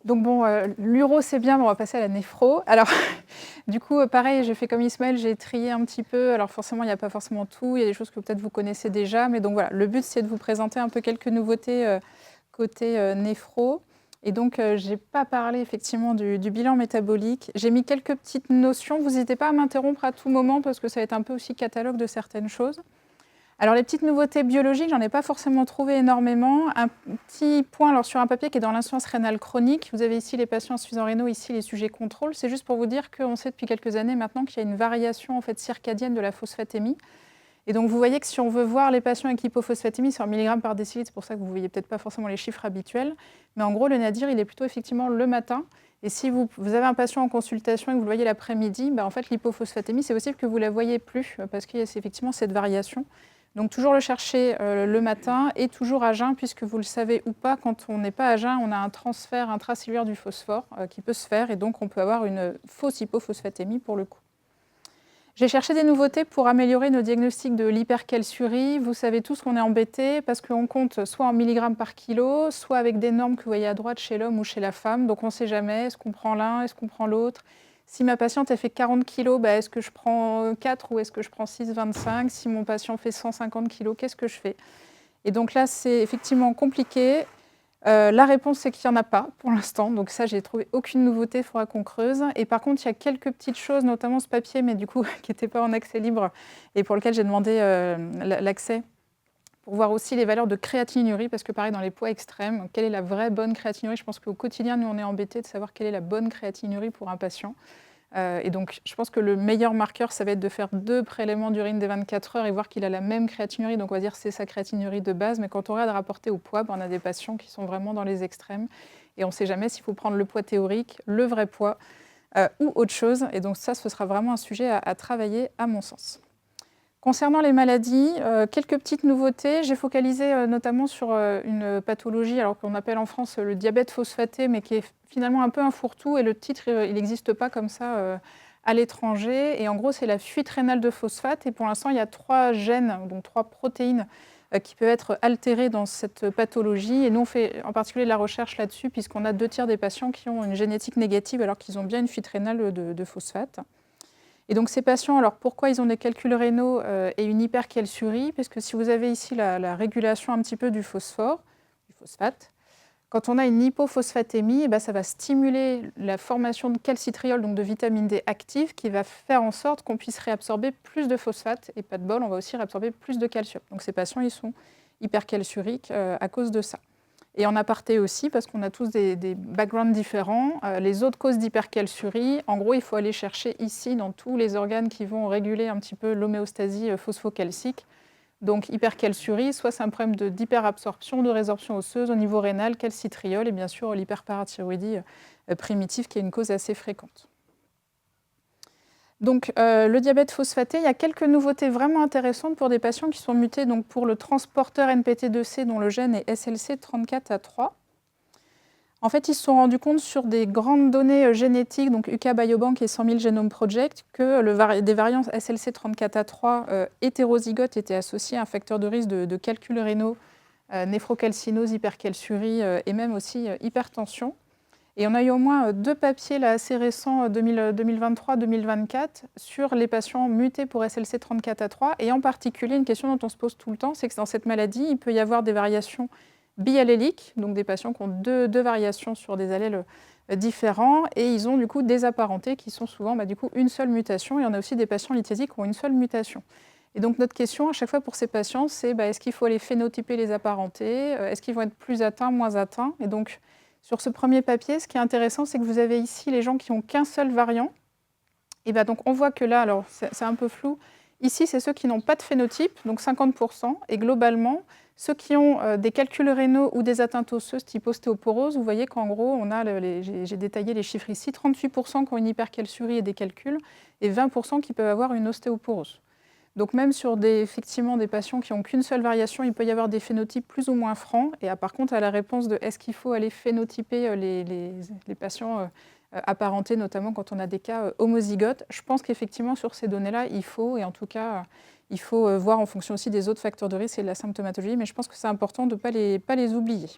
Donc bon, l'uro c'est bien, mais on va passer à la néphro. Alors du coup, pareil, j'ai fait comme Ismaël, j'ai trié un petit peu. Alors forcément, il n'y a pas forcément tout, il y a des choses que peut-être vous connaissez déjà. Mais donc voilà, le but c'est de vous présenter un peu quelques nouveautés côté néphro. Et donc, je n'ai pas parlé effectivement du bilan métabolique. J'ai mis quelques petites notions. Vous n'hésitez pas à m'interrompre à tout moment parce que ça va être un peu aussi catalogue de certaines choses. Alors, les petites nouveautés biologiques, j'en ai pas forcément trouvé énormément. Un petit point alors, sur un papier qui est dans l'insuffisance rénale chronique. Vous avez ici les patients insuffisants rénaux, ici les sujets contrôle. C'est juste pour vous dire qu'on sait depuis quelques années maintenant qu'il y a une variation en fait, circadienne de la phosphatémie. Et donc, vous voyez que si on veut voir les patients avec hypophosphatémie, c'est en milligrammes par décilitre, c'est pour ça que vous ne voyez peut-être pas forcément les chiffres habituels. Mais en gros, le nadir, il est plutôt effectivement le matin. Et si vous avez un patient en consultation et que vous le voyez l'après-midi, en fait, l'hypophosphatémie, c'est possible que vous ne la voyez plus parce qu'il y a effectivement cette variation. Donc, toujours le chercher le matin et toujours à jeun, puisque vous le savez ou pas, quand on n'est pas à jeun, on a un transfert intracellulaire du phosphore qui peut se faire et donc on peut avoir une fausse hypophosphatémie pour le coup. J'ai cherché des nouveautés pour améliorer nos diagnostics de l'hypercalciurie. Vous savez tous qu'on est embêté parce qu'on compte soit en milligrammes par kilo, soit avec des normes que vous voyez à droite chez l'homme ou chez la femme. Donc on ne sait jamais, est-ce qu'on prend l'un, est-ce qu'on prend l'autre. Si ma patiente a fait 40 kilos, est-ce que je prends 4 ou est-ce que je prends 6,25 ? Si mon patient fait 150 kilos, qu'est-ce que je fais ? Et donc là, c'est effectivement compliqué. La réponse, c'est qu'il n'y en a pas pour l'instant. Donc ça, j'ai trouvé aucune nouveauté, il faudra qu'on creuse. Et par contre, il y a quelques petites choses, notamment ce papier, mais du coup, qui n'était pas en accès libre et pour lequel j'ai demandé l'accès pour voir aussi les valeurs de créatinurie, parce que pareil, dans les poids extrêmes, quelle est la vraie bonne créatinurie ? Je pense qu'au quotidien, nous, on est embêtés de savoir quelle est la bonne créatinurie pour un patient. Et donc, je pense que le meilleur marqueur, ça va être de faire 2 prélèvements d'urine des 24 heures et voir qu'il a la même créatinurie. Donc, on va dire que c'est sa créatinurie de base. Mais quand on regarde rapporté au poids, on a des patients qui sont vraiment dans les extrêmes. Et on ne sait jamais s'il faut prendre le poids théorique, le vrai poids ou autre chose. Et donc, ça, ce sera vraiment un sujet à travailler, à mon sens. Concernant les maladies, quelques petites nouveautés. J'ai focalisé notamment sur une pathologie alors qu'on appelle en France le diabète phosphaté, mais qui est finalement un peu un fourre-tout. Et le titre, il n'existe pas comme ça à l'étranger. Et en gros, c'est la fuite rénale de phosphate. Et pour l'instant, il y a 3 gènes, donc 3 protéines qui peuvent être altérées dans cette pathologie. Et nous, on fait en particulier de la recherche là-dessus, puisqu'on a 2 tiers des patients qui ont une génétique négative alors qu'ils ont bien une fuite rénale de phosphate. Et donc ces patients, alors pourquoi ils ont des calculs rénaux et une hypercalciurie ? Parce que si vous avez ici la régulation un petit peu du phosphore, du phosphate, quand on a une hypophosphatémie, ça va stimuler la formation de calcitriol, donc de vitamine D active, qui va faire en sorte qu'on puisse réabsorber plus de phosphate. Et pas de bol, on va aussi réabsorber plus de calcium. Donc ces patients, ils sont hypercalciuriques à cause de ça. Et en aparté aussi, parce qu'on a tous des backgrounds différents, les autres causes d'hypercalciurie, en gros, il faut aller chercher ici, dans tous les organes qui vont réguler un petit peu l'homéostasie phosphocalcique. Donc hypercalciurie, soit c'est un problème d'hyperabsorption, de résorption osseuse au niveau rénal, calcitriol, et bien sûr l'hyperparathyroïdie primitive, qui est une cause assez fréquente. Donc, le diabète phosphaté, il y a quelques nouveautés vraiment intéressantes pour des patients qui sont mutés donc, pour le transporteur NPT2C dont le gène est SLC34A3. En fait, ils se sont rendus compte sur des grandes données génétiques, donc UK Biobank et 100 000 Genome Project, que des variants SLC34A3 hétérozygotes étaient associés à un facteur de risque de calculs rénaux, néphrocalcinose, hypercalciurie et même aussi hypertension. Et on a eu au moins 2 papiers là, assez récents, 2023-2024, sur les patients mutés pour SLC34A3. Et en particulier, une question dont on se pose tout le temps, c'est que dans cette maladie, il peut y avoir des variations bialléliques, donc des patients qui ont deux variations sur des allèles différents, et ils ont du coup des apparentés qui sont souvent du coup, une seule mutation. Et on a aussi des patients lithésiques qui ont une seule mutation. Et donc notre question à chaque fois pour ces patients, c'est est-ce qu'il faut aller phénotyper les apparentés ? Est-ce qu'ils vont être plus atteints, moins atteints ? Et donc, sur ce premier papier, ce qui est intéressant, c'est que vous avez ici les gens qui n'ont qu'un seul variant. Et donc on voit que là, alors c'est un peu flou, ici c'est ceux qui n'ont pas de phénotype, donc 50%, et globalement, ceux qui ont des calculs rénaux ou des atteintes osseuses type ostéoporose, vous voyez qu'en gros, on a, j'ai détaillé les chiffres ici, 38% qui ont une hypercalciurie et des calculs, et 20% qui peuvent avoir une ostéoporose. Donc même sur effectivement des patients qui n'ont qu'une seule variation, il peut y avoir des phénotypes plus ou moins francs. Et par contre, à la réponse de est-ce qu'il faut aller phénotyper les patients apparentés, notamment quand on a des cas homozygotes, je pense qu'effectivement sur ces données-là, il faut, et en tout cas, il faut voir en fonction aussi des autres facteurs de risque et de la symptomatologie, mais je pense que c'est important de ne pas les oublier.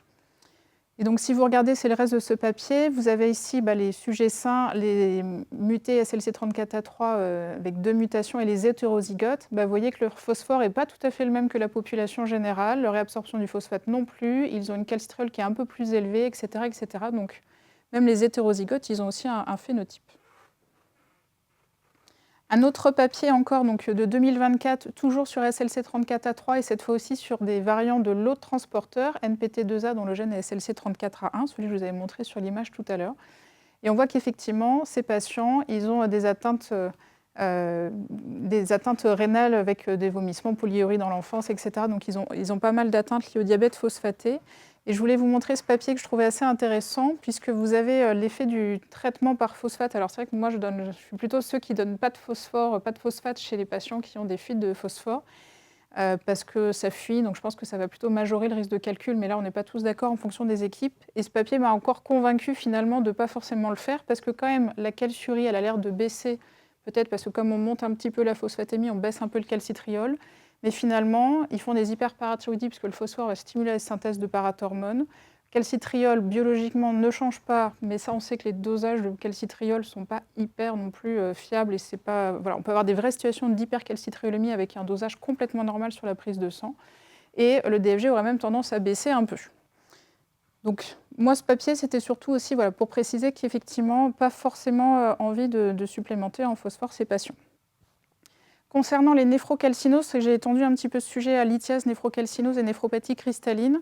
Et donc, si vous regardez, c'est le reste de ce papier. Vous avez ici les sujets sains, les mutés SLC34A3 avec 2 mutations et les hétérozygotes. Vous voyez que leur phosphore n'est pas tout à fait le même que la population générale. Leur réabsorption du phosphate non plus. Ils ont une calcitriol qui est un peu plus élevée, etc. etc. Donc, même les hétérozygotes, ils ont aussi un phénotype. Un autre papier encore donc, de 2024, toujours sur SLC34A3 et cette fois aussi sur des variants de l'autre transporteur, NPT2A dont le gène est SLC34A1, celui que je vous avais montré sur l'image tout à l'heure. Et on voit qu'effectivement, ces patients, ils ont des atteintes rénales avec des vomissements, polyurie dans l'enfance, etc. Donc ils ont pas mal d'atteintes liées au diabète phosphaté. Et je voulais vous montrer ce papier que je trouvais assez intéressant, puisque vous avez l'effet du traitement par phosphate. Alors c'est vrai que moi, je suis plutôt ceux qui ne donnent pas de phosphate chez les patients qui ont des fuites de phosphore, parce que ça fuit, donc je pense que ça va plutôt majorer le risque de calcul, mais là, on n'est pas tous d'accord en fonction des équipes. Et ce papier m'a encore convaincu finalement de ne pas forcément le faire, parce que quand même, la calciurie, elle a l'air de baisser, peut-être parce que comme on monte un petit peu la phosphatémie, on baisse un peu le calcitriol. Mais finalement, ils font des hyperparathyroïdies puisque le phosphore va stimuler la synthèse de parathormones. Calcitriol, biologiquement, ne change pas, mais ça, on sait que les dosages de calcitriol ne sont pas hyper non plus fiables. Et c'est pas, voilà, on peut avoir des vraies situations d'hypercalcitriolémie avec un dosage complètement normal sur la prise de sang. Et le DFG aurait même tendance à baisser un peu. Donc, moi, ce papier, c'était surtout aussi pour préciser qu'effectivement, pas forcément envie de supplémenter en phosphore ces patients. Concernant les néphrocalcinoses, j'ai étendu un petit peu ce sujet à lithiase, néphrocalcinose et néphropathie cristalline.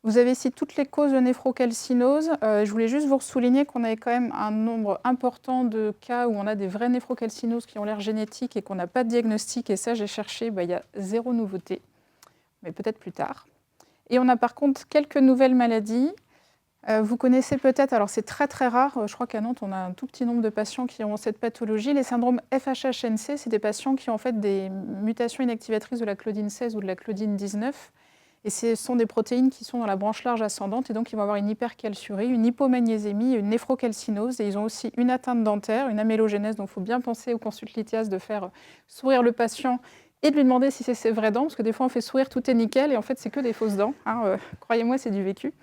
Vous avez ici toutes les causes de néphrocalcinose. Je voulais juste vous souligner qu'on avait quand même un nombre important de cas où on a des vraies néphrocalcinoses qui ont l'air génétiques et qu'on n'a pas de diagnostic. Et ça, j'ai cherché, il y a 0 nouveauté, mais peut-être plus tard. Et on a par contre quelques nouvelles maladies. Vous connaissez peut-être, alors c'est très très rare, je crois qu'à Nantes on a un tout petit nombre de patients qui ont cette pathologie. Les syndromes FHHNC, c'est des patients qui ont en fait des mutations inactivatrices de la claudine 16 ou de la claudine 19. Et ce sont des protéines qui sont dans la branche large ascendante et donc ils vont avoir une hypercalciurie, une hypomagnésémie, une néphrocalcinose. Et ils ont aussi une atteinte dentaire, une amélogénèse. Donc il faut bien penser aux consultes lithiases de faire sourire le patient et de lui demander si c'est ses vraies dents, parce que des fois on fait sourire, tout est nickel et en fait c'est que des fausses dents. Croyez-moi, c'est du vécu.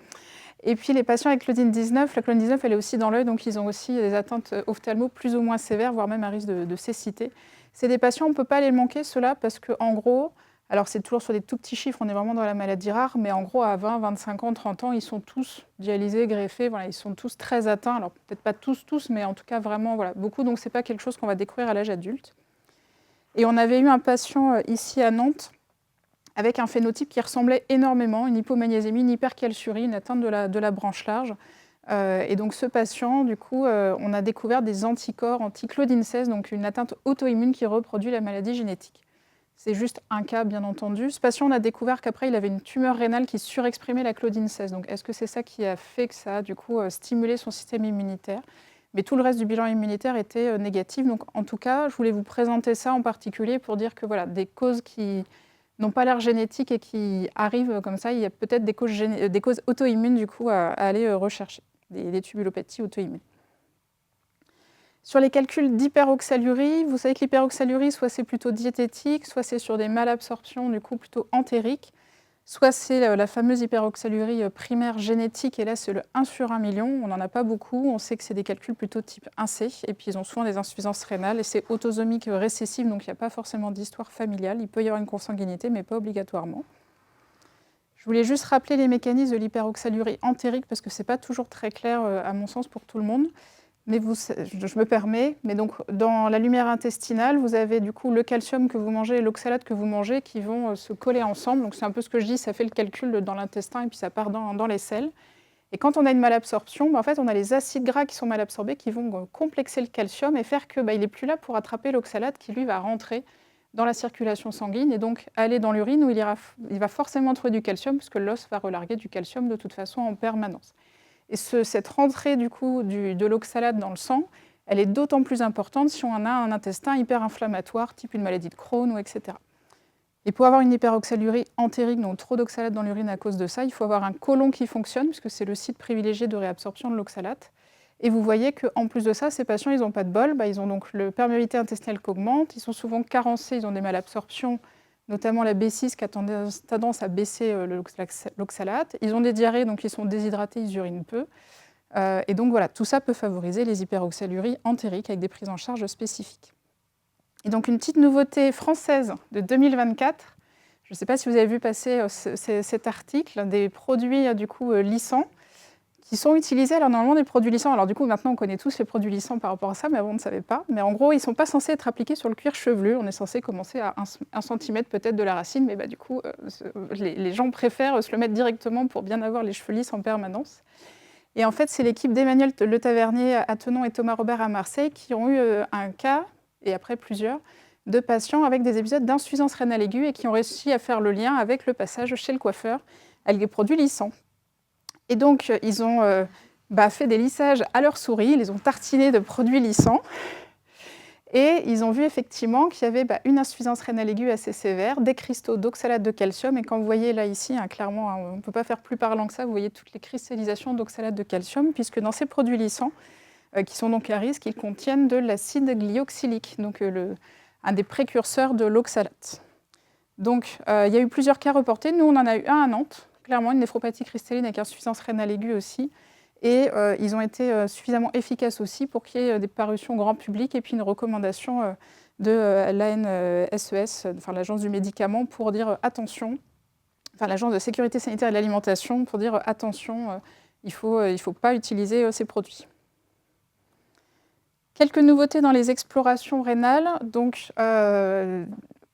Et puis les patients avec claudine 19, la claudine 19 elle est aussi dans l'œil, donc ils ont aussi des atteintes ophtalmo plus ou moins sévères, voire même un risque de cécité. C'est des patients, on ne peut pas les manquer, ceux-là, parce qu'en gros, alors c'est toujours sur des tout petits chiffres, on est vraiment dans la maladie rare, mais en gros à 20, 25 ans, 30 ans, ils sont tous dialysés, greffés, ils sont tous très atteints, alors peut-être pas tous, mais en tout cas vraiment beaucoup, donc ce n'est pas quelque chose qu'on va découvrir à l'âge adulte. Et on avait eu un patient ici à Nantes, avec un phénotype qui ressemblait énormément, une hypomagnésémie, une hypercalciurie, une atteinte de la branche large. Et donc ce patient, du coup, on a découvert des anticorps anti-claudine 16, donc une atteinte auto-immune qui reproduit la maladie génétique. C'est juste un cas, bien entendu. Ce patient, on a découvert qu'après, il avait une tumeur rénale qui surexprimait la claudine 16. Donc est-ce que c'est ça qui a fait que ça a, du coup, stimulé son système immunitaire? Mais tout le reste du bilan immunitaire était négatif. Donc en tout cas, je voulais vous présenter ça en particulier pour dire que voilà, des causes qui n'ont pas l'air génétiques et qui arrivent comme ça, il y a peut-être des causes auto-immunes du coup à aller rechercher, des tubulopathies auto-immunes. Sur les calculs d'hyperoxalurie, vous savez que l'hyperoxalurie, soit c'est plutôt diététique, soit c'est sur des malabsorptions du coup plutôt entériques, soit c'est la fameuse hyperoxalurie primaire génétique, et là c'est le 1 sur 1 million, on n'en a pas beaucoup, on sait que c'est des calculs plutôt type 1C, et puis ils ont souvent des insuffisances rénales, et c'est autosomique récessif, donc il n'y a pas forcément d'histoire familiale, il peut y avoir une consanguinité, mais pas obligatoirement. Je voulais juste rappeler les mécanismes de l'hyperoxalurie entérique, parce que ce n'est pas toujours très clair à mon sens pour tout le monde. Mais je me permets, mais donc dans la lumière intestinale, vous avez du coup le calcium que vous mangez et l'oxalate que vous mangez qui vont se coller ensemble. Donc c'est un peu ce que je dis, ça fait le calcul dans l'intestin et puis ça part dans les selles. Et quand on a une malabsorption, en fait, on a les acides gras qui sont mal absorbés qui vont complexer le calcium et faire qu'il n'est plus là pour attraper l'oxalate qui lui va rentrer dans la circulation sanguine et donc aller dans l'urine où il va forcément trouver du calcium puisque l'os va relarguer du calcium de toute façon en permanence. Et cette rentrée du coup de l'oxalate dans le sang, elle est d'autant plus importante si on a un intestin hyperinflammatoire, type une maladie de Crohn, ou etc. Et pour avoir une hyperoxalurie entérique, donc trop d'oxalate dans l'urine à cause de ça, il faut avoir un côlon qui fonctionne, puisque c'est le site privilégié de réabsorption de l'oxalate. Et vous voyez qu'en plus de ça, ces patients, ils n'ont pas de bol, ils ont donc la perméabilité intestinale qui augmente, ils sont souvent carencés, ils ont des malabsorptions, notamment la B6 qui a tendance à baisser l'oxalate. Ils ont des diarrhées, donc ils sont déshydratés, ils urinent peu. Et donc voilà, tout ça peut favoriser les hyperoxaluries entériques avec des prises en charge spécifiques. Et donc une petite nouveauté française de 2024, je ne sais pas si vous avez vu passer cet article, des produits du coup lissants qui sont utilisés. Alors normalement des produits lissants, alors du coup maintenant on connaît tous les produits lissants par rapport à ça, mais avant on ne savait pas. Mais en gros ils ne sont pas censés être appliqués sur le cuir chevelu, on est censé commencer à 1 cm peut-être de la racine, mais du coup les gens préfèrent se le mettre directement pour bien avoir les cheveux lisses en permanence. Et en fait c'est l'équipe d'Emmanuel Le Tavernier à Thonon et Thomas Robert à Marseille qui ont eu un cas, et après plusieurs, de patients avec des épisodes d'insuffisance rénale aiguë et qui ont réussi à faire le lien avec le passage chez le coiffeur avec des produits lissants. Et donc, ils ont fait des lissages à leur souris, ils les ont tartinés de produits lissants. Et ils ont vu effectivement qu'il y avait une insuffisance rénale aiguë assez sévère, des cristaux d'oxalate de calcium. Et quand vous voyez là ici, clairement, on ne peut pas faire plus parlant que ça, vous voyez toutes les cristallisations d'oxalate de calcium, puisque dans ces produits lissants, qui sont donc à risque, ils contiennent de l'acide glyoxylique, donc un des précurseurs de l'oxalate. Donc, il y a eu plusieurs cas reportés. Nous, on en a eu un à Nantes, clairement une néphropathie cristalline avec insuffisance rénale aiguë aussi. Et ils ont été suffisamment efficaces aussi pour qu'il y ait des parutions grand public et puis une recommandation de l'ANSES, enfin l'Agence du médicament, pour dire attention, enfin l'Agence de sécurité sanitaire et de l'alimentation, pour dire attention, il ne faut pas utiliser ces produits. Quelques nouveautés dans les explorations rénales. Donc,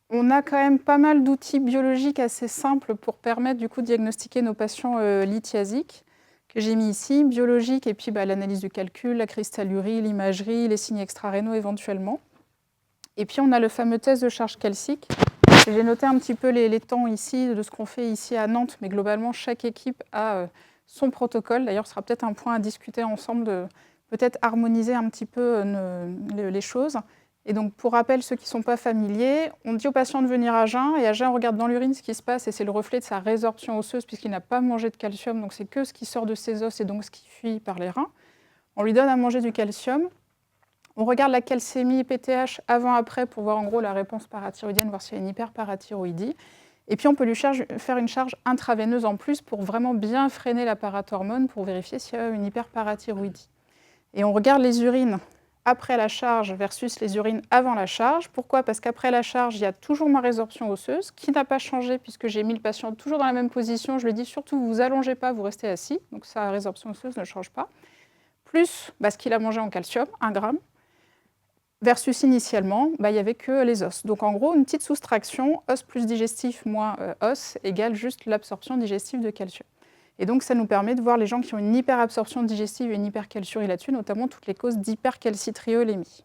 on a quand même pas mal d'outils biologiques assez simples pour permettre du coup, de diagnostiquer nos patients lithiasiques, que j'ai mis ici, biologiques, et puis l'analyse du calcul, la cristallurie, l'imagerie, les signes extra-rénaux éventuellement. Et puis on a le fameux test de charge calcique. J'ai noté un petit peu les temps ici, de ce qu'on fait ici à Nantes, mais globalement, chaque équipe a son protocole. D'ailleurs, ce sera peut-être un point à discuter ensemble, de peut-être harmoniser un petit peu les choses. Et donc, pour rappel, ceux qui ne sont pas familiers, on dit au patient de venir à jeun, et à jeun, on regarde dans l'urine ce qui se passe, et c'est le reflet de sa résorption osseuse, puisqu'il n'a pas mangé de calcium, donc c'est que ce qui sort de ses os, et donc ce qui fuit par les reins. On lui donne à manger du calcium. On regarde la calcémie PTH avant-après pour voir en gros la réponse parathyroïdienne, voir s'il y a une hyperparathyroïdie. Et puis on peut lui faire une charge intraveineuse en plus pour vraiment bien freiner la parathormone, pour vérifier s'il y a une hyperparathyroïdie. Et on regarde les urines après la charge versus les urines avant la charge. Pourquoi ? Parce qu'après la charge, il y a toujours ma résorption osseuse, qui n'a pas changé puisque j'ai mis le patient toujours dans la même position. Je lui dis surtout, vous allongez pas, vous restez assis. Donc sa résorption osseuse ne change pas. Plus ce qu'il a mangé en calcium, 1 gramme, versus initialement, il n'y avait que les os. Donc en gros, une petite soustraction, os plus digestif moins os, égale juste l'absorption digestive de calcium. Et donc, ça nous permet de voir les gens qui ont une hyperabsorption digestive et une hypercalciurie là-dessus, notamment toutes les causes d'hypercalcitriolémie.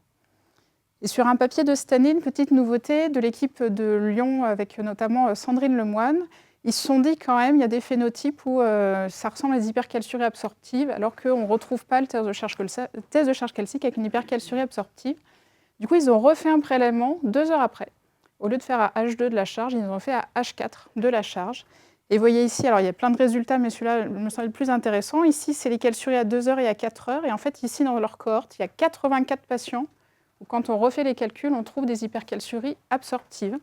Et sur un papier de cette année, une petite nouveauté de l'équipe de Lyon, avec notamment Sandrine Lemoine, ils se sont dit quand même, il y a des phénotypes où ça ressemble à des hypercalciuries absorptives, alors qu'on ne retrouve pas le test de charge calcique avec une hypercalciurie absorptive. Du coup, ils ont refait un prélèvement 2 heures après. Au lieu de faire à H2 de la charge, ils ont fait à H4 de la charge. Et vous voyez ici, alors il y a plein de résultats, mais celui-là me semble le plus intéressant. Ici, c'est les calciuries à 2 heures et à 4 heures. Et en fait, ici, dans leur cohorte, il y a 84 patients où, quand on refait les calculs, on trouve des hypercalciuries absorptives.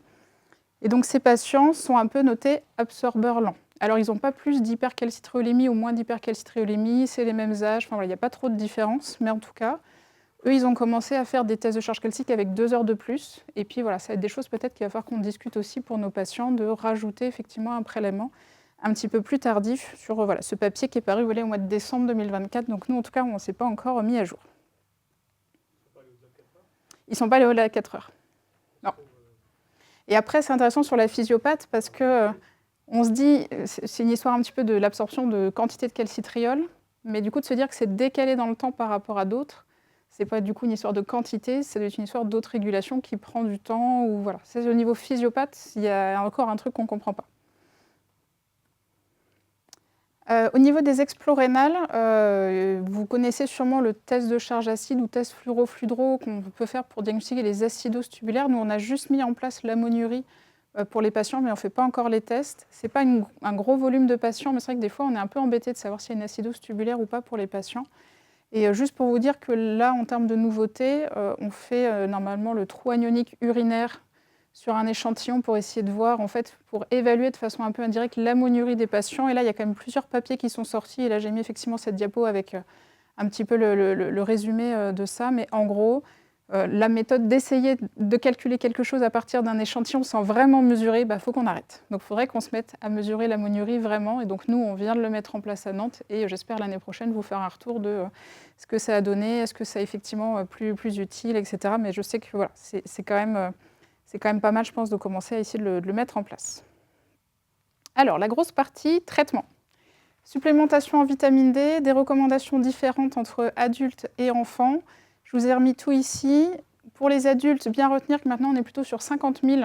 Et donc, ces patients sont un peu notés absorbeurs lents. Alors, ils n'ont pas plus d'hypercalcitriolémie ou moins d'hypercalcitriolémie, c'est les mêmes âges, enfin, voilà, il n'y a pas trop de différence, mais en tout cas, eux, ils ont commencé à faire des tests de charge calcique avec 2 heures de plus. Et puis voilà, ça va être des choses peut-être qu'il va falloir qu'on discute aussi pour nos patients, de rajouter effectivement un prélèvement un petit peu plus tardif sur ce papier qui est paru au mois de décembre 2024. Donc nous, en tout cas, on ne s'est pas encore mis à jour. Ils ne sont pas allés au-delà de 4 heures. Non. Et après, c'est intéressant sur la physiopathe parce que on se dit, c'est une histoire un petit peu de l'absorption de quantité de calcitriol, mais du coup de se dire que c'est décalé dans le temps par rapport à d'autres. Ce n'est pas du coup une histoire de quantité, c'est une histoire d'autorégulation qui prend du temps. Ou voilà. C'est au niveau physiopathe, il y a encore un truc qu'on ne comprend pas. Au niveau des explorénales, vous connaissez sûrement le test de charge acide ou test fluorofluorocarbure qu'on peut faire pour diagnostiquer les acidoses tubulaires. Nous, on a juste mis en place l'ammoniurie pour les patients, mais on ne fait pas encore les tests. Ce n'est pas un gros volume de patients, mais c'est vrai que des fois, on est un peu embêté de savoir s'il y a une acidose tubulaire ou pas pour les patients. Et juste pour vous dire que là, en termes de nouveautés, on fait normalement le trou anionique urinaire sur un échantillon pour essayer de voir, en fait, pour évaluer de façon un peu indirecte l'ammoniurie des patients. Et là, il y a quand même plusieurs papiers qui sont sortis. Et là, j'ai mis effectivement cette diapo avec un petit peu le résumé de ça. Mais en gros, la méthode d'essayer de calculer quelque chose à partir d'un échantillon sans vraiment mesurer, il faut qu'on arrête. Donc il faudrait qu'on se mette à mesurer l'ammoniurie vraiment. Et donc nous, on vient de le mettre en place à Nantes et j'espère l'année prochaine vous faire un retour de ce que ça a donné, est-ce que c'est effectivement plus utile, etc. Mais je sais que voilà, c'est quand même pas mal, je pense, de commencer à essayer de le mettre en place. Alors, la grosse partie, traitement. Supplémentation en vitamine D, des recommandations différentes entre adultes et enfants. Je vous ai remis tout ici. Pour les adultes, bien retenir que maintenant, on est plutôt sur 50 000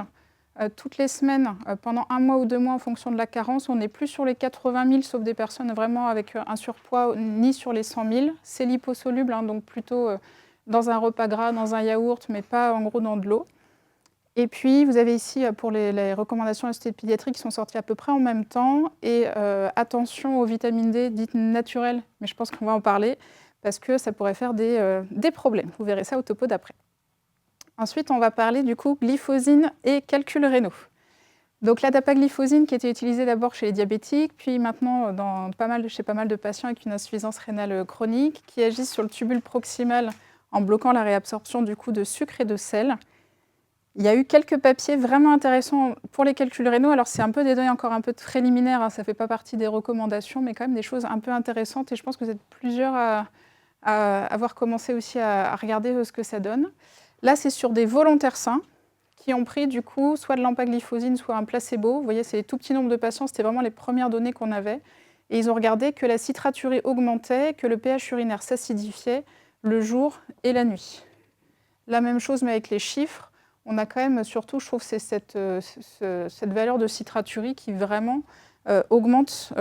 toutes les semaines, pendant 1 mois ou 2 mois en fonction de la carence. On n'est plus sur les 80 000, sauf des personnes vraiment avec un surpoids, ni sur les 100 000. C'est liposoluble, hein, donc plutôt dans un repas gras, dans un yaourt, mais pas en gros dans de l'eau. Et puis, vous avez ici, pour les recommandations pédiatriques qui sont sorties à peu près en même temps. Et attention aux vitamines D dites naturelles, mais je pense qu'on va en parler, parce que ça pourrait faire des problèmes. Vous verrez ça au topo d'après. Ensuite, on va parler du coup glyphosine et calculs rénaux. Donc la dapagliflozine qui était utilisée d'abord chez les diabétiques, puis maintenant chez pas mal de patients avec une insuffisance rénale chronique, qui agissent sur le tubule proximal en bloquant la réabsorption du coup de sucre et de sel. Il y a eu quelques papiers vraiment intéressants pour les calculs rénaux. Alors, c'est un peu des données encore un peu préliminaires, hein, ça ne fait pas partie des recommandations, mais quand même des choses un peu intéressantes. Et je pense que vous êtes plusieurs à avoir commencé aussi à regarder ce que ça donne. Là, c'est sur des volontaires sains qui ont pris du coup soit de l'empagliflozine, soit un placebo. Vous voyez, c'est les tout petits nombres de patients, c'était vraiment les premières données qu'on avait. Et ils ont regardé que la citraturie augmentait, que le pH urinaire s'acidifiait le jour et la nuit. La même chose, mais avec les chiffres. On a quand même, surtout, je trouve, c'est cette valeur de citraturie qui vraiment augmente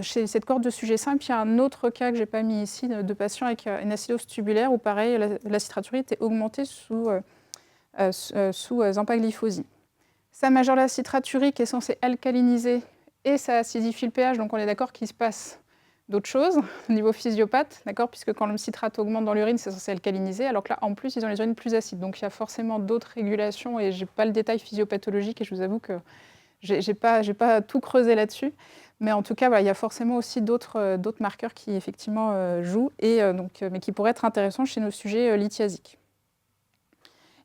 chez cette cohorte de sujets sains. Et puis il y a un autre cas que je n'ai pas mis ici, de patients avec une acidose tubulaire, où pareil, la citraturie était augmentée sous empagliflozine. Ça majeure la citraturie qui est censée alcaliniser et ça acidifie le pH, donc on est d'accord qu'il se passe d'autres choses au niveau physiopathe, d'accord, puisque quand le citrate augmente dans l'urine, c'est censé alcaliniser, alors que là, en plus, ils ont les urines plus acides. Donc il y a forcément d'autres régulations et je n'ai pas le détail physiopathologique et je vous avoue que je n'ai pas tout creusé là-dessus. Mais en tout cas, voilà, il y a forcément aussi d'autres marqueurs qui effectivement jouent, mais qui pourraient être intéressants chez nos sujets lithiasiques.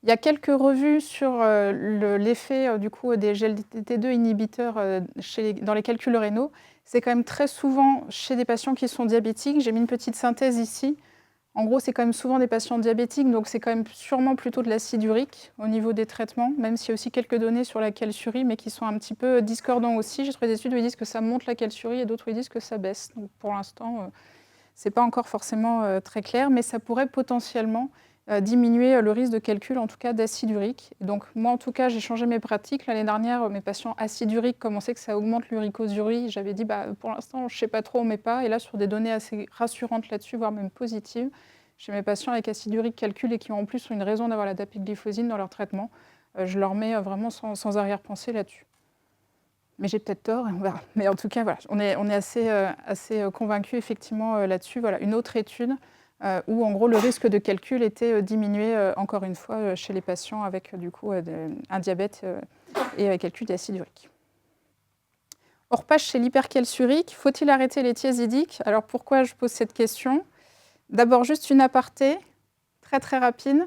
Il y a quelques revues sur l'effet du coup, des GLT2 inhibiteurs dans les calculs rénaux. C'est quand même très souvent chez des patients qui sont diabétiques. J'ai mis une petite synthèse ici. En gros, c'est quand même souvent des patients diabétiques, donc c'est quand même sûrement plutôt de l'acide urique au niveau des traitements, même s'il y a aussi quelques données sur la calciurie, mais qui sont un petit peu discordants aussi. J'ai trouvé des études où ils disent que ça monte la calciurie et d'autres où ils disent que ça baisse. Donc pour l'instant, ce n'est pas encore forcément très clair, mais ça pourrait potentiellement diminuer le risque de calcul, en tout cas d'acide urique. Donc moi, en tout cas, j'ai changé mes pratiques. L'année dernière, mes patients acide urique, comme on sait que ça augmente l'uricosurie, j'avais dit, pour l'instant, je ne sais pas trop, on ne met pas. Et là, sur des données assez rassurantes là-dessus, voire même positives, chez mes patients avec acide urique calcul et qui ont en plus une raison d'avoir la dapagliflozine dans leur traitement, je leur mets vraiment sans arrière-pensée là-dessus. Mais j'ai peut-être tort, et on verra. Mais en tout cas, voilà, on est assez convaincus effectivement là-dessus. Voilà, une autre étude où en gros le risque de calcul était diminué encore une fois chez les patients avec du coup un diabète et un calcul d'acide urique. On repasse chez l'hypercalciurique. Faut-il arrêter les thiazidiques? Alors pourquoi je pose cette question? D'abord juste une aparté très très rapide.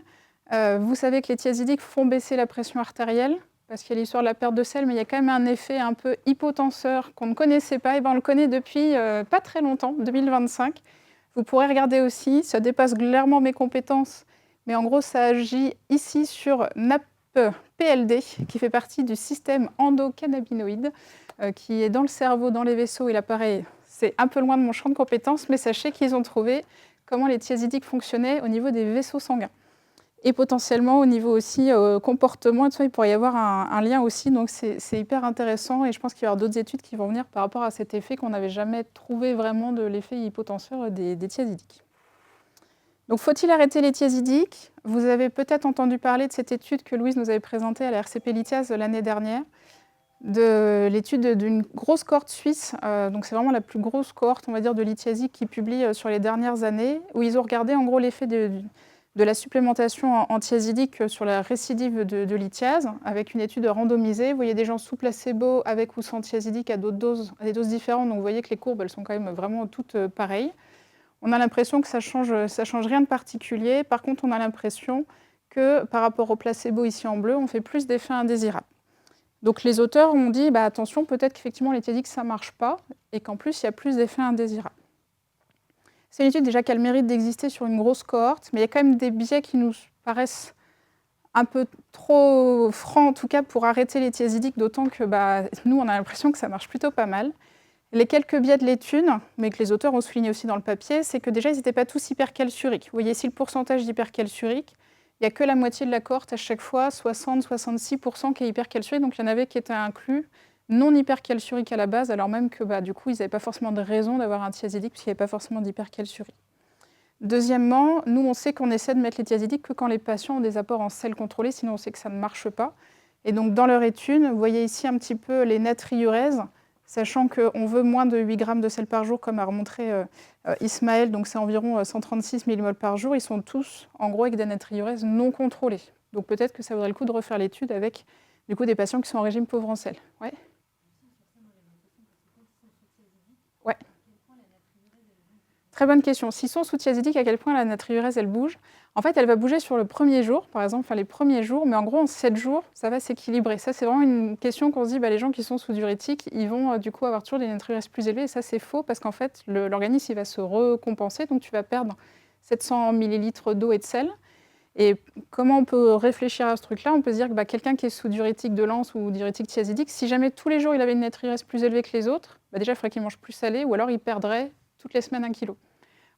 Vous savez que les thiazidiques font baisser la pression artérielle parce qu'il y a l'histoire de la perte de sel, mais il y a quand même un effet un peu hypotenseur qu'on ne connaissait pas. Et on le connaît depuis pas très longtemps, 2025. Vous pourrez regarder aussi, ça dépasse clairement mes compétences, mais en gros, ça agit ici sur NAP-PLD, qui fait partie du système endocannabinoïde, qui est dans le cerveau, dans les vaisseaux. Et là, pareil, c'est un peu loin de mon champ de compétences, mais sachez qu'ils ont trouvé comment les thiazidiques fonctionnaient au niveau des vaisseaux sanguins. Et potentiellement au niveau aussi comportement, il pourrait y avoir un lien aussi. Donc c'est hyper intéressant et je pense qu'il va y avoir d'autres études qui vont venir par rapport à cet effet qu'on n'avait jamais trouvé vraiment de l'effet hypotenseur des thiazidiques. Donc faut-il arrêter les thiazidiques? Vous avez peut-être entendu parler de cette étude que Louise nous avait présentée à la RCP Lithiase l'année dernière, de l'étude d'une grosse cohorte suisse. Donc c'est vraiment la plus grosse cohorte, on va dire, de lithiasique qui publie sur les dernières années, où ils ont regardé en gros l'effet de la supplémentation en thiazidique sur la récidive de lithiase, avec une étude randomisée. Vous voyez des gens sous placebo avec ou sans thiazidique à des doses différentes, donc vous voyez que les courbes, elles sont quand même vraiment toutes pareilles. On a l'impression que ça change rien de particulier. Par contre, on a l'impression que par rapport au placebo ici en bleu, on fait plus d'effets indésirables. Donc les auteurs ont dit, attention, peut-être qu'effectivement les thiazidiques, ça ne marche pas, et qu'en plus, il y a plus d'effets indésirables. C'est une étude déjà qui a le mérite d'exister sur une grosse cohorte, mais il y a quand même des biais qui nous paraissent un peu trop francs, en tout cas, pour arrêter les thiazidiques, d'autant que nous, on a l'impression que ça marche plutôt pas mal. Les quelques biais de l'étude, mais que les auteurs ont souligné aussi dans le papier, c'est que déjà, ils n'étaient pas tous hypercalciuriques. Vous voyez ici le pourcentage d'hypercalciuriques. Il n'y a que la moitié de la cohorte à chaque fois, 60-66% qui est hypercalciurique, donc il y en avait qui étaient inclus non hypercalciuriques à la base, alors même que du coup, ils n'avaient pas forcément de raison d'avoir un thiazidique, puisqu'il n'y avait pas forcément d'hypercalciurie. Deuxièmement, nous, on sait qu'on essaie de mettre les thiazidiques que quand les patients ont des apports en sel contrôlés, sinon on sait que ça ne marche pas. Et donc, dans leur étude, vous voyez ici un petit peu les natriurèses, sachant qu'on veut moins de 8 grammes de sel par jour, comme a remontré Ismaël, donc c'est environ 136 millimoles par jour. Ils sont tous, en gros, avec des natriurèses non contrôlées. Donc peut-être que ça vaudrait le coup de refaire l'étude avec du coup, des patients qui sont en régime pauvre en sel. Ouais. Ouais. Très bonne question. S'ils sont sous thiazidique, à quel point la natriurèse, elle bouge? En fait, elle va bouger sur le premier jour, par exemple, enfin les premiers jours, mais en gros, en 7 jours, ça va s'équilibrer. Ça, c'est vraiment une question qu'on se dit, les gens qui sont sous diurétique, ils vont du coup avoir toujours des natriurèses plus élevées, et ça, c'est faux, parce qu'en fait, l'organisme, il va se recompenser, donc tu vas perdre 700 millilitres d'eau et de sel. Et comment on peut réfléchir à ce truc-là? On peut se dire que quelqu'un qui est sous diurétique de Lens ou diurétique thiazidique, si jamais tous les jours, il avait une natriurèse plus élevée que les autres, déjà, il faudrait qu'il mange plus salé, ou alors il perdrait toutes les semaines 1 kilo.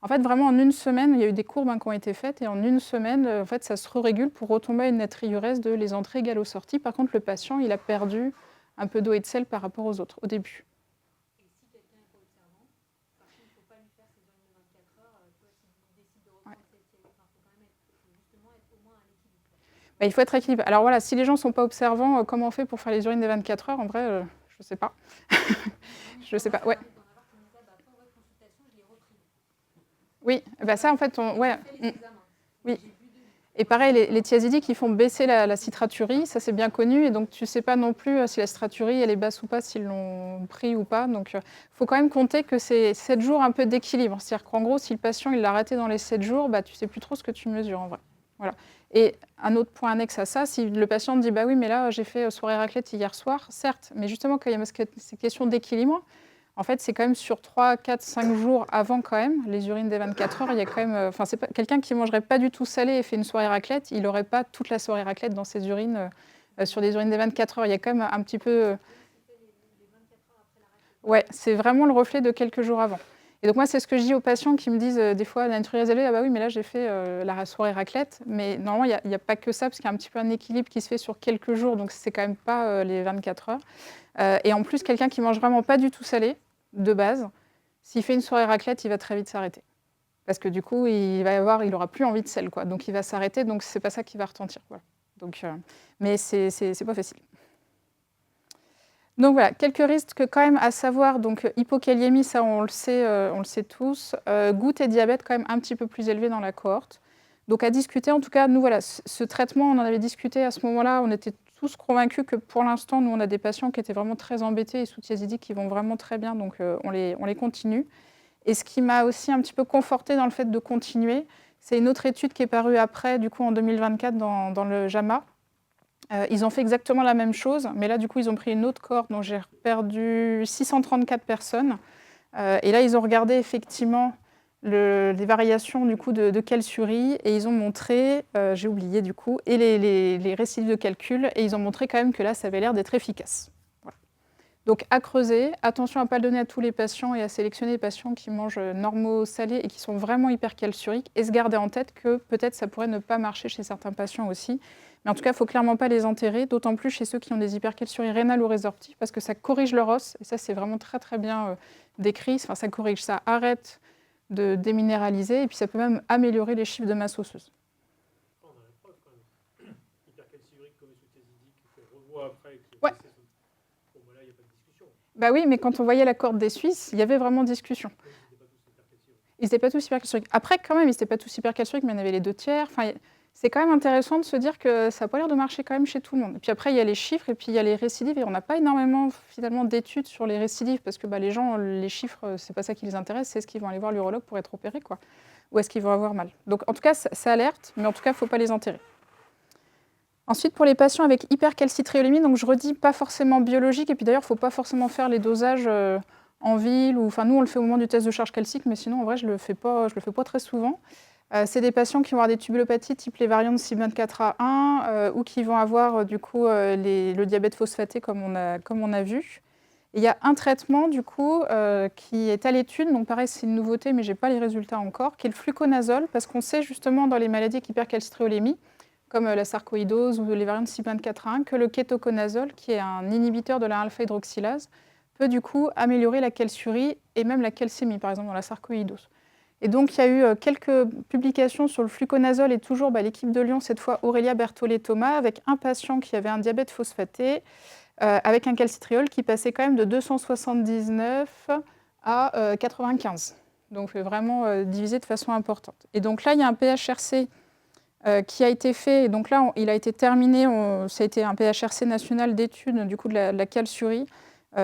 En fait, vraiment, en une semaine, il y a eu des courbes qui ont été faites, et en une semaine, en fait, ça se régule pour retomber à une natriurèse de les entrées égales aux sorties. Par contre, le patient, il a perdu un peu d'eau et de sel par rapport aux autres, au début. Et si quelqu'un est pas observant, par contre, il ne faut pas lui faire ses urines de 24 heures, s'il décide de reprendre il faut quand même justement être au moins à l'équilibre. Il faut être équilibré. Alors voilà, si les gens ne sont pas observants, comment on fait pour faire les urines des 24 heures? En vrai, je ne sais pas. Je ne sais pas, ouais. Oui, ça en fait, oui. Et pareil, les thiazidiques, ils font baisser la citraturie, ça c'est bien connu, et donc tu ne sais pas non plus si la citraturie elle est basse ou pas, s'ils l'ont pris ou pas. Donc il faut quand même compter que c'est 7 jours un peu d'équilibre. C'est-à-dire qu'en gros, si le patient il l'a arrêté dans les 7 jours, tu ne sais plus trop ce que tu mesures en vrai. Voilà. Et un autre point annexe à ça, si le patient te dit oui, mais là j'ai fait soirée raclette hier soir, certes, mais justement quand il y a ces questions d'équilibre, en fait, c'est quand même sur 3, 4, 5 jours avant quand même, les urines des 24 heures, il y a quand même... c'est pas quelqu'un qui ne mangerait pas du tout salé et fait une soirée raclette, il n'aurait pas toute la soirée raclette dans ses urines, sur des urines des 24 heures. Il y a quand même un petit peu... Ouais, c'est vraiment le reflet de quelques jours avant. Et donc moi, c'est ce que je dis aux patients qui me disent des fois, la natriurèse élevée, oui, mais là, j'ai fait la soirée raclette. Mais normalement, il n'y a pas que ça, parce qu'il y a un petit peu un équilibre qui se fait sur quelques jours, donc c'est quand même pas les 24 heures. Et en plus, quelqu'un qui mange vraiment pas du tout salé, de base, s'il fait une soirée raclette, il va très vite s'arrêter. Parce que du coup, il n'aura plus envie de sel, quoi. Donc il va s'arrêter, donc c'est pas ça qui va retentir. Voilà. Donc, mais c'est pas facile. Donc voilà, quelques risques quand même à savoir. Donc hypokaliémie, ça on le sait tous. Goutte et diabète quand même un petit peu plus élevé dans la cohorte. Donc à discuter, en tout cas, nous voilà, ce traitement, on en avait discuté à ce moment-là, on était tous convaincus que pour l'instant, nous on a des patients qui étaient vraiment très embêtés et sous thiazidique qui vont vraiment très bien, donc on les continue. Et ce qui m'a aussi un petit peu confortée dans le fait de continuer, c'est une autre étude qui est parue après, du coup en 2024 dans le JAMA. Ils ont fait exactement la même chose, mais là, du coup, ils ont pris une autre cohorte dont j'ai perdu 634 personnes. Et là, ils ont regardé effectivement les variations du coup, de calciurie, et ils ont montré, j'ai oublié du coup, et les récidives de calcul, et ils ont montré quand même que là, ça avait l'air d'être efficace. Voilà. Donc à creuser, attention à ne pas le donner à tous les patients et à sélectionner les patients qui mangent normaux salés et qui sont vraiment hypercalciuriques, et se garder en tête que peut-être ça pourrait ne pas marcher chez certains patients aussi. Mais en tout cas, il ne faut clairement pas les enterrer, d'autant plus chez ceux qui ont des hypercalciuries rénales ou résorptives, parce que ça corrige leur os, et ça c'est vraiment très très bien décrit, enfin, ça corrige, ça arrête de déminéraliser, et puis ça peut même améliorer les chiffres de masse osseuse. On a la preuve quand même. Hypercalciurique comme sous-thiazidique, qu'on revoit après avec les ouais. Bon, là, il n'y a pas de discussion. Oui, mais quand on voyait la cohorte des Suisses, il y avait vraiment discussion. Ils n'étaient pas tous hypercalciuriques. Après, quand même, ils n'étaient pas tous hypercalciuriques, mais il y en avait les 2 tiers. Enfin, c'est quand même intéressant de se dire que ça n'a pas l'air de marcher quand même chez tout le monde. Et puis après, il y a les chiffres et puis il y a les récidives. Et on n'a pas énormément finalement d'études sur les récidives parce que les gens, les chiffres, c'est pas ça qui les intéresse, c'est ce qu'ils vont aller voir l'urologue pour être opérés, quoi. Ou est-ce qu'ils vont avoir mal. Donc en tout cas, ça alerte, mais en tout cas, il ne faut pas les enterrer. Ensuite, pour les patients avec hypercalcitriolémie, donc je redis pas forcément biologique, et puis d'ailleurs, il ne faut pas forcément faire les dosages en ville, ou enfin nous on le fait au moment du test de charge calcique, mais sinon en vrai je le fais pas très souvent. C'est des patients qui vont avoir des tubulopathies type les variantes CYP24A1 ou qui vont avoir du coup le diabète phosphaté comme on a vu. Et il y a un traitement du coup qui est à l'étude, donc pareil c'est une nouveauté mais je n'ai pas les résultats encore, qui est le fluconazole, parce qu'on sait justement dans les maladies avec hypercalcitriolémie, comme la sarcoïdose ou les variantes CYP24A1, que le kétoconazole, qui est un inhibiteur de la alpha-hydroxylase, peut du coup améliorer la calciurie et même la calcémie, par exemple dans la sarcoïdose. Et donc il y a eu quelques publications sur le fluconazole et toujours l'équipe de Lyon, cette fois Aurélia Berthollet-Thomas, avec un patient qui avait un diabète phosphaté, avec un calcitriol qui passait quand même de 279 à 95. Donc vraiment divisé de façon importante. Et donc là, il y a un PHRC qui a été fait, et donc là, il a été terminé, ça a été un PHRC national d'études du coup de la calciurie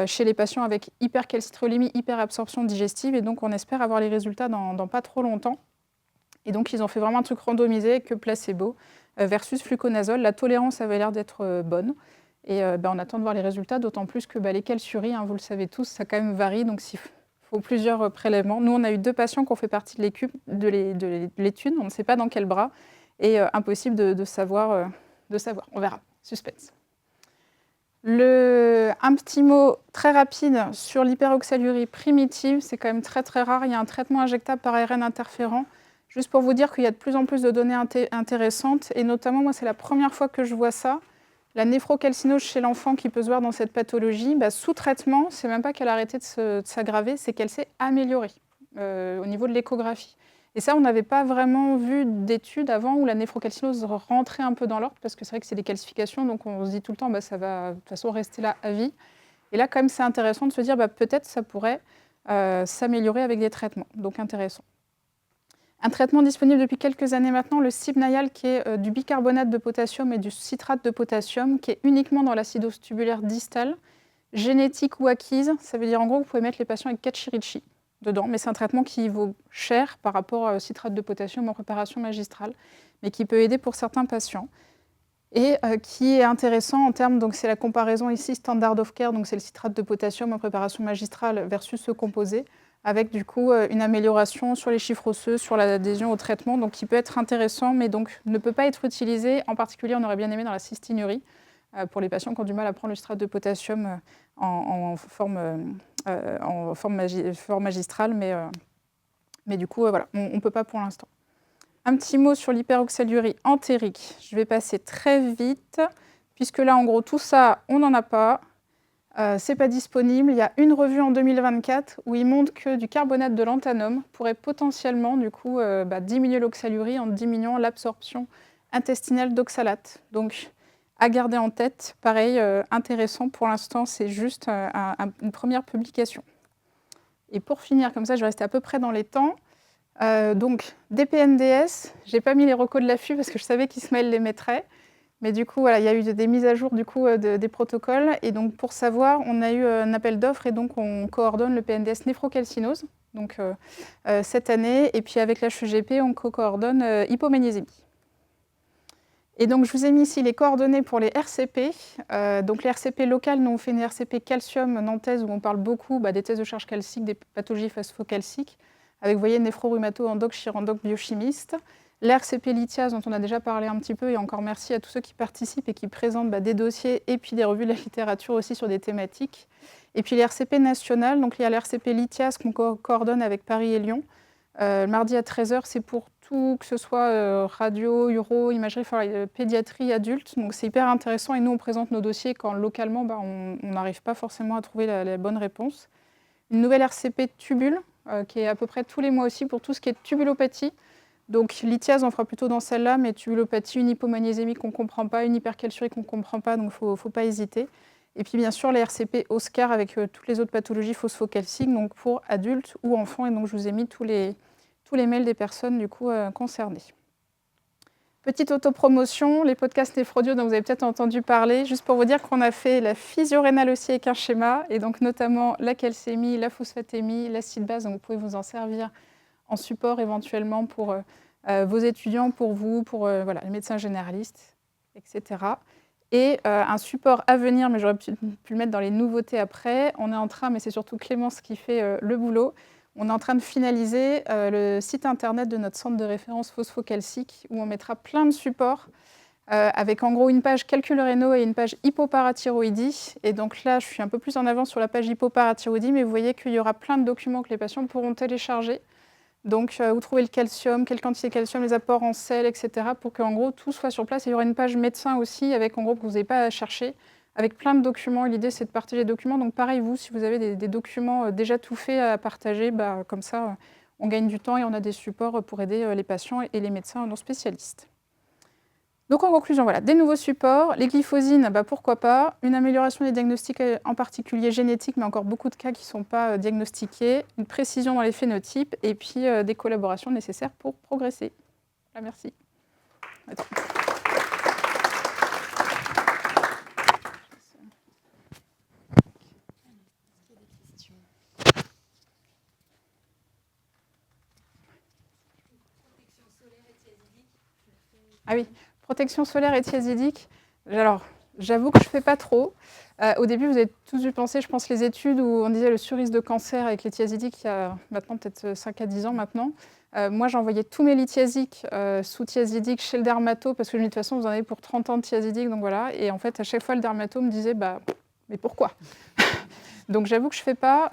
chez les patients avec hypercalcitriolémie, hyperabsorption digestive, et donc on espère avoir les résultats dans pas trop longtemps. Et donc ils ont fait vraiment un truc randomisé que placebo versus fluconazole. La tolérance avait l'air d'être bonne, et on attend de voir les résultats, d'autant plus que les calciuries, vous le savez tous, ça quand même varie, donc il faut plusieurs prélèvements. Nous, on a eu 2 patients qui ont fait partie de l'étude, on ne sait pas dans quel bras, et impossible de savoir. On verra, suspense. Un petit mot très rapide sur l'hyperoxalurie primitive, c'est quand même très très rare. Il y a un traitement injectable par ARN interférent, juste pour vous dire qu'il y a de plus en plus de données intéressantes, et notamment, moi, c'est la première fois que je vois ça. La néphrocalcinose chez l'enfant qui peut se voir dans cette pathologie, sous traitement, c'est même pas qu'elle a arrêté de s'aggraver, c'est qu'elle s'est améliorée au niveau de l'échographie. Et ça, on n'avait pas vraiment vu d'études avant où la néphrocalcinose rentrait un peu dans l'ordre, parce que c'est vrai que c'est des calcifications, donc on se dit tout le temps, ça va de toute façon rester là à vie. Et là, quand même, c'est intéressant de se dire, peut-être ça pourrait s'améliorer avec des traitements. Donc intéressant. Un traitement disponible depuis quelques années maintenant, le Cibnayal, qui est du bicarbonate de potassium et du citrate de potassium, qui est uniquement dans l'acidose tubulaire distale, génétique ou acquise. Ça veut dire en gros que vous pouvez mettre les patients avec Cachirichi dedans, mais c'est un traitement qui vaut cher par rapport au citrate de potassium en préparation magistrale, mais qui peut aider pour certains patients. Et qui est intéressant en termes, donc c'est la comparaison ici standard of care, donc c'est le citrate de potassium en préparation magistrale versus ce composé, avec du coup une amélioration sur les chiffres osseux, sur l'adhésion au traitement, donc qui peut être intéressant, mais donc ne peut pas être utilisé. En particulier, on aurait bien aimé dans la cystinurie, pour les patients qui ont du mal à prendre le citrate de potassium en forme magistrale, mais du coup, voilà, on ne peut pas pour l'instant. Un petit mot sur l'hyperoxalurie entérique. Je vais passer très vite, puisque là, en gros, tout ça, on n'en a pas. C'est pas disponible. Il y a une revue en 2024 où il montre que du carbonate de lanthanum pourrait potentiellement du coup, diminuer l'oxalurie en diminuant l'absorption intestinale d'oxalate. Donc, à garder en tête, pareil, intéressant pour l'instant, c'est juste une première publication. Et pour finir, comme ça, je vais rester à peu près dans les temps. Donc, DPNDS, je n'ai pas mis les recos de l'affût parce que je savais qu'Ismaël les mettrait. Mais du coup, voilà, il y a eu des mises à jour du coup, des protocoles. Et donc, pour savoir, on a eu un appel d'offres et donc on coordonne le PNDS néphrocalcinose donc, cette année. Et puis avec l'HEGP, on coordonne hypomagnésémie. Et donc, je vous ai mis ici les coordonnées pour les RCP. Donc, les RCP locales, nous, on fait une RCP calcium nantaise où on parle beaucoup des tests de charge calcique, des pathologies phosphocalciques, avec, vous voyez, néphro-rhumato, endoc, chirandoc, biochimiste. L'RCP lithiase, dont on a déjà parlé un petit peu, et encore merci à tous ceux qui participent et qui présentent des dossiers et puis des revues de la littérature aussi sur des thématiques. Et puis les RCP nationales, donc il y a l'RCP lithiase qu'on coordonne avec Paris et Lyon. Le mardi à 13h, c'est pour tout, que ce soit radio, uro, imagerie, pédiatrie, adulte. Donc c'est hyper intéressant et nous, on présente nos dossiers quand localement, on n'arrive pas forcément à trouver la bonne réponse. Une nouvelle RCP tubule, qui est à peu près tous les mois aussi pour tout ce qui est tubulopathie. Donc lithiase, on fera plutôt dans celle-là, mais tubulopathie, une hypomagnésémie qu'on ne comprend pas, une hypercalciurie qu'on ne comprend pas, donc il ne faut pas hésiter. Et puis bien sûr les RCP Oscar avec toutes les autres pathologies phosphocalciques, donc pour adultes ou enfants, et donc je vous ai mis tous les tous les mails des personnes du coup concernées. Petite autopromotion, les podcasts Néphrodio dont vous avez peut-être entendu parler, juste pour vous dire qu'on a fait la physio-rénale aussi avec un schéma, et donc notamment la calcémie, la phosphatémie, l'acide base, donc vous pouvez vous en servir en support éventuellement pour vos étudiants, pour vous, pour voilà, les médecins généralistes, etc. Et un support à venir, mais j'aurais pu le mettre dans les nouveautés après, on est en train, mais c'est surtout Clémence qui fait le boulot, on est en train de finaliser le site internet de notre centre de référence phosphocalcique où on mettra plein de supports avec en gros une page calcul rénaux et une page hypoparathyroïdie. Et donc là, je suis un peu plus en avance sur la page hypoparathyroïdie, mais vous voyez qu'il y aura plein de documents que les patients pourront télécharger. Donc, où trouver le calcium, quelle quantité de calcium, les apports en sel, etc. pour qu'en gros tout soit sur place. Et il y aura une page médecin aussi avec en gros que vous n'avez pas à chercher, avec plein de documents. L'idée, c'est de partager les documents. Donc pareil, vous, si vous avez des documents déjà tout faits à partager, comme ça, on gagne du temps et on a des supports pour aider les patients et les médecins non spécialistes. Donc en conclusion, voilà, des nouveaux supports, les glyphosines, pourquoi pas, une amélioration des diagnostics en particulier génétiques, mais encore beaucoup de cas qui ne sont pas diagnostiqués, une précision dans les phénotypes et puis des collaborations nécessaires pour progresser. Voilà, merci. Attends. Ah oui, protection solaire et thiazidique. Alors, j'avoue que je ne fais pas trop. Au début, vous avez tous dû penser, je pense, les études où on disait le surrisque de cancer avec les thiazidiques il y a maintenant peut-être 5 à 10 ans maintenant. Moi, j'envoyais tous mes lithiaziques sous thiazidique chez le dermato parce que je me dis de toute façon, vous en avez pour 30 ans de thiazidique, donc voilà. Et en fait, à chaque fois, le dermato me disait, mais pourquoi? Donc j'avoue que je fais pas.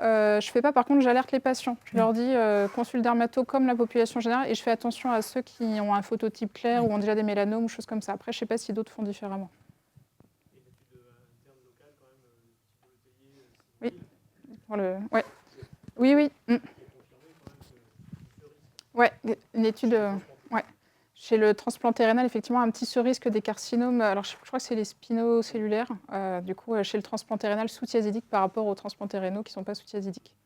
Par contre, j'alerte les patients. Je leur dis consulte dermato comme la population générale et je fais attention à ceux qui ont un phototype clair ou ont déjà des mélanomes ou choses comme ça. Après, je ne sais pas si d'autres font différemment. Et l'étude interne locale, quand même, tu peux le payer. Oui. Ouais. Oui, oui. Et confirmer quand même ce risque. Ouais, une étude. Ouais. Chez le transplanté rénal, effectivement, un petit ce risque des carcinomes. Alors, je crois que c'est les spinocellulaires. Du coup, chez le transplanté rénal sous thiazidique par rapport aux transplantés rénaux qui ne sont pas sous thiazidique.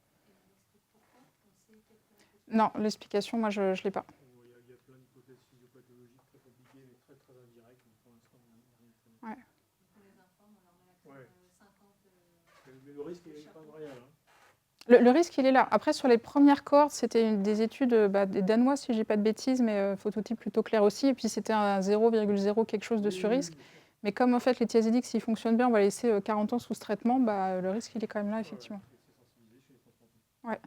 Non, l'explication, moi, je ne l'ai pas. Il y a plein d'hypothèses physiopathologiques très compliquées, mais très très indirectes. Donc pour l'instant, on n'a rien de très bien. Pour les enfants, on leur met l'accès 50. Mais le risque est pas réel. Le risque, il est là. Après, sur les premières cohortes, c'était des études des Danois, si je ne dis pas de bêtises, mais phototype plutôt clair aussi. Et puis, c'était un 0,0 quelque chose de surrisque. Mais comme en fait, les thiazidiques, s'ils fonctionnent bien, on va laisser 40 ans sous ce traitement, le risque, il est quand même là, effectivement. Ouais.